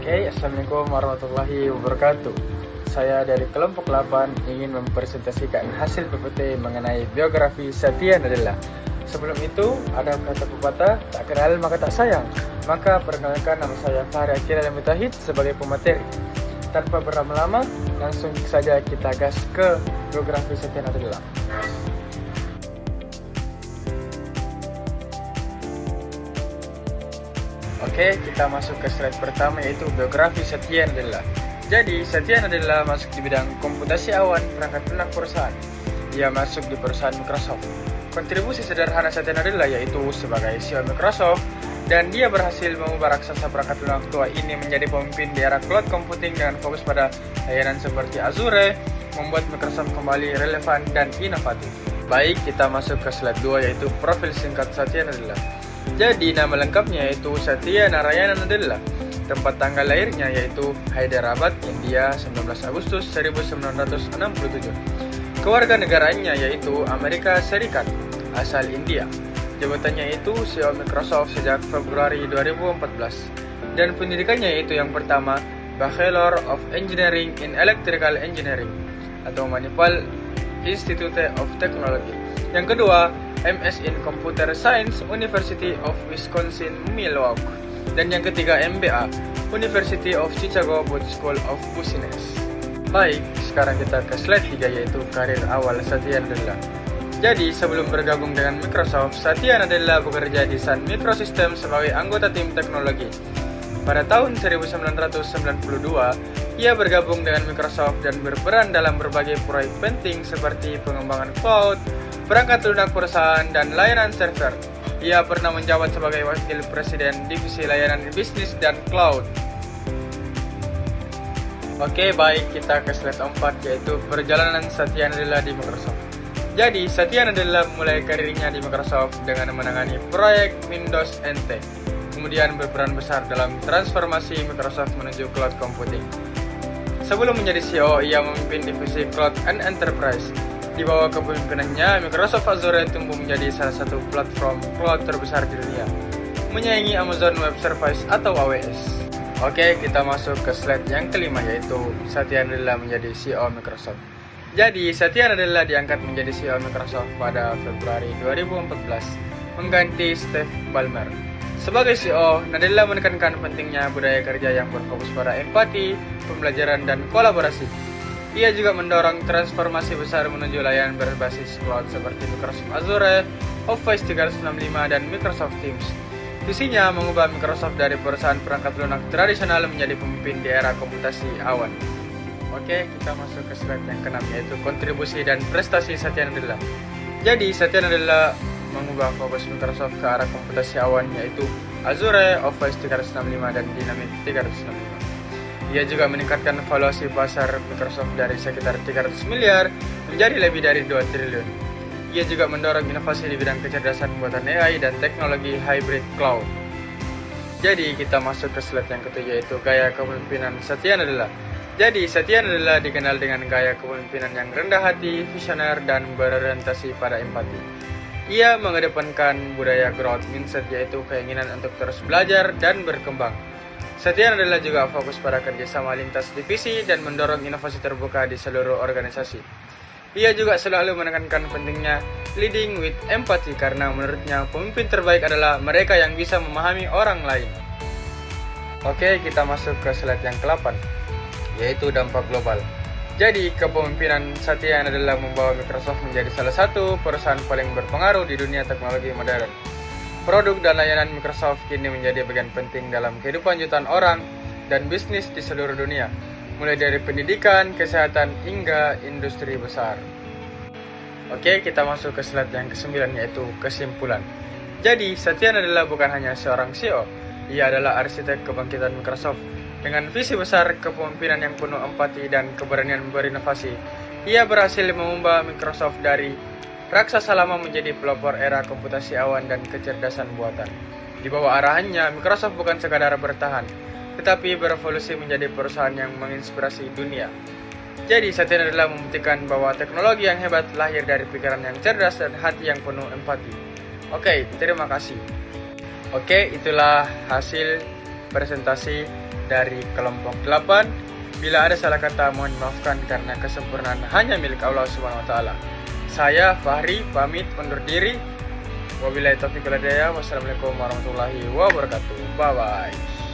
Oke, Assalamualaikum warahmatullahi wabarakatuh. Saya dari kelompok 8 ingin mempresentasikan hasil PPT mengenai biografi Satya Nadella. Sebelum itu, ada kata pepatah, tak kenal maka tak sayang. Maka perkenalkan, nama saya Fahri Akil Al-Mutahid sebagai pemateri. Tanpa berlama-lama, langsung saja kita gas ke biografi Satya Nadella. Oke, kita masuk ke slide pertama, yaitu biografi Satya Nadella. Jadi, Satya Nadella masuk di bidang komputasi awan perangkat lunak perusahaan. Ia masuk di perusahaan Microsoft. Kontribusi sederhana Satya Nadella yaitu sebagai CEO Microsoft, dan dia berhasil mengubah raksasa perangkat lunak tua ini menjadi pemimpin di era cloud computing dengan fokus pada layanan seperti Azure, membuat Microsoft kembali relevan dan inovatif. Baik, kita masuk ke slide 2, yaitu profil singkat Satya Nadella. Jadi, nama lengkapnya yaitu Satya Narayana Nadella. Tempat tanggal lahirnya yaitu Hyderabad, India, 19 Agustus 1967. Kewarganegaraannya yaitu Amerika Serikat, asal India. Jabatannya yaitu CEO Microsoft sejak Februari 2014. Dan pendidikannya yaitu yang pertama, Bachelor of Engineering in Electrical Engineering atau Manipal Institute of Technology. Yang kedua, MS in Computer Science, University of Wisconsin-Milwaukee. Dan yang ketiga, MBA, University of Chicago Booth School of Business. Baik, sekarang kita ke slide 3, yaitu karir awal Satya Nadella. Jadi, sebelum bergabung dengan Microsoft, Satya Nadella bekerja di Sun Microsystems sebagai anggota tim teknologi. Pada tahun 1992, ia bergabung dengan Microsoft dan berperan dalam berbagai proyek penting seperti pengembangan cloud, perangkat lunak perusahaan, dan layanan server. Ia pernah menjabat sebagai Wakil Presiden Divisi Layanan Bisnis dan Cloud. Oke, baik, kita ke slide 4, yaitu perjalanan Satya Nadella di Microsoft. Jadi, Satya Nadella mulai karirnya di Microsoft dengan menangani proyek Windows NT. Kemudian berperan besar dalam transformasi Microsoft menuju cloud computing. Sebelum menjadi CEO, ia memimpin divisi Cloud and Enterprise. Di bawah kepemimpinannya, Microsoft Azure tumbuh menjadi salah satu platform cloud terbesar di dunia, menyaingi Amazon Web Services atau AWS. Oke, kita masuk ke slide yang kelima, yaitu Satya Nadella menjadi CEO Microsoft. Jadi, Satya Nadella diangkat menjadi CEO Microsoft pada Februari 2014, mengganti Steve Ballmer. Sebagai CEO, Nadella menekankan pentingnya budaya kerja yang berfokus pada empati, pembelajaran, dan kolaborasi. Ia juga mendorong transformasi besar menuju layanan berbasis cloud seperti Microsoft Azure, Office 365, dan Microsoft Teams. Visinya mengubah Microsoft dari perusahaan perangkat lunak tradisional menjadi pemimpin di era komputasi awan. Oke, kita masuk ke slide yang ke-6, yaitu kontribusi dan prestasi Satya Nadella. Jadi, Satya Nadella mengubah fokus Microsoft ke arah komputasi awan, yaitu Azure, Office 365, dan Dynamics 365. Ia juga meningkatkan valuasi pasar Microsoft dari sekitar 300 miliar menjadi lebih dari 2 triliun. Ia juga mendorong inovasi di bidang kecerdasan buatan AI dan teknologi hybrid cloud. Jadi, kita masuk ke slide yang ke-7, yaitu gaya kepemimpinan Satya Nadella. Jadi, Satya Nadella dikenal dengan gaya kepemimpinan yang rendah hati, visioner, dan berorientasi pada empati. Ia mengedepankan budaya growth mindset, yaitu keinginan untuk terus belajar dan berkembang. Satya Nadella juga fokus pada kerjasama lintas divisi dan mendorong inovasi terbuka di seluruh organisasi. Ia juga selalu menekankan pentingnya leading with empathy karena menurutnya pemimpin terbaik adalah mereka yang bisa memahami orang lain. Oke, kita masuk ke slide yang ke-8, yaitu dampak global. Jadi, kepemimpinan Satya Nadella membawa Microsoft menjadi salah satu perusahaan paling berpengaruh di dunia teknologi modern. Produk dan layanan Microsoft kini menjadi bagian penting dalam kehidupan jutaan orang dan bisnis di seluruh dunia, mulai dari pendidikan, kesehatan, hingga industri besar. Oke, kita masuk ke slide yang ke-9, yaitu kesimpulan. Jadi, Satya Nadella bukan hanya seorang CEO, ia adalah arsitek kebangkitan Microsoft. Dengan visi besar, kepemimpinan yang penuh empati, dan keberanian berinovasi, ia berhasil mengubah Microsoft dari raksasa lama menjadi pelopor era komputasi awan dan kecerdasan buatan. Di bawah arahannya, Microsoft bukan sekadar bertahan, tetapi berevolusi menjadi perusahaan yang menginspirasi dunia. Jadi, Satya Nadella membuktikan bahwa teknologi yang hebat lahir dari pikiran yang cerdas dan hati yang penuh empati. Oke, terima kasih. Oke, itulah hasil presentasi dari kelompok 8. Bila ada salah kata mohon dimaafkan karena kesempurnaan hanya milik Allah Subhanahu wa taala. Saya Fahri pamit undur diri. Wabillahi taufiq wal hidayah. Wassalamualaikum warahmatullahi wabarakatuh. Bye bye.